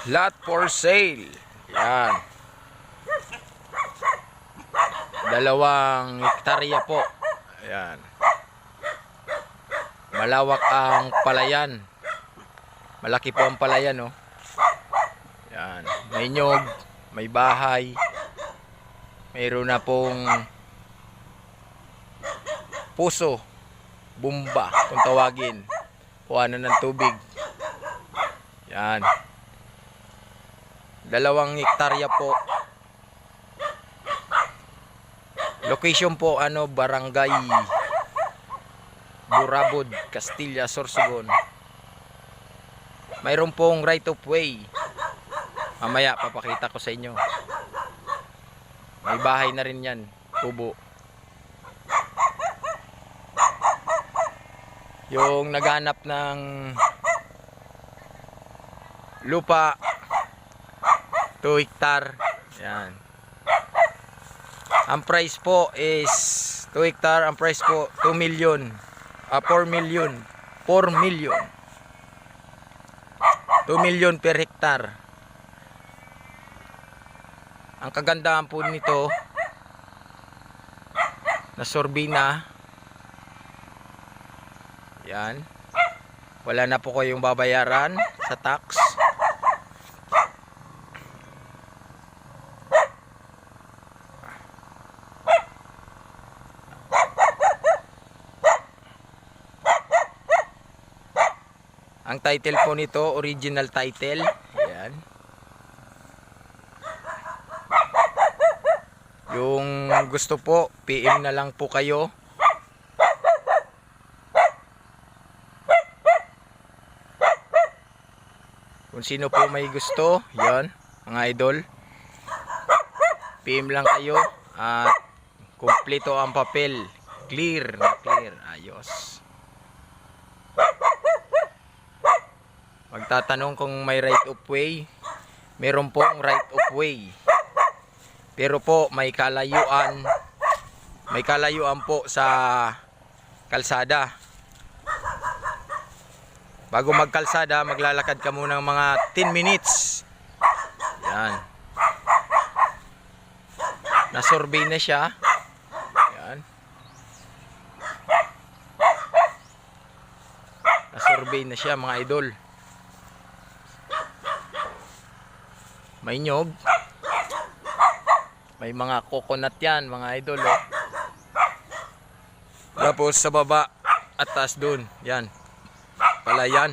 Lot for sale. Yan. 2 hektarya po. Ayan. Malawak ang palayan. Malaki po ang palayan, oh. Yan. May nyog, may bahay. Mayroon na pong puso, bumba kung tawagin. Kuhanan ng tubig. Yan. 2 hektarya po. Location po Barangay Burabod, Castilla, Sorsogon. Mayroon pong right of way. Mamaya papakita ko sa inyo. May bahay na rin yan, kubo. Yung naghanap ng lupa 2 hektar. Yan. Ang price po is 2 hektar. Ang price po 2 million. 4 million. 4 million. 2 million per hektar. Ang kagandahan po nito, na-survey na. Yan. Wala na po kayong babayaran sa tax. Ang title po nito, original title. Ayan. Yung gusto po, PM na lang po kayo. Kung sino po may gusto, yan, mga idol. PM lang kayo at kumpleto ang papel. Clear na clear. Ayos. Magtatanong kung may right of way. Meron pong right of way. Pero po may kalayuan. May kalayuan po sa kalsada. Bago magkalsada, maglalakad ka muna ng mga 10 minutes. Yan. Na-survey na siya. Yan. Na-survey na siya, mga idol. May nyog. May mga coconut yan, mga idol, oh. Tapos sa baba at taas dun, yan, palayan.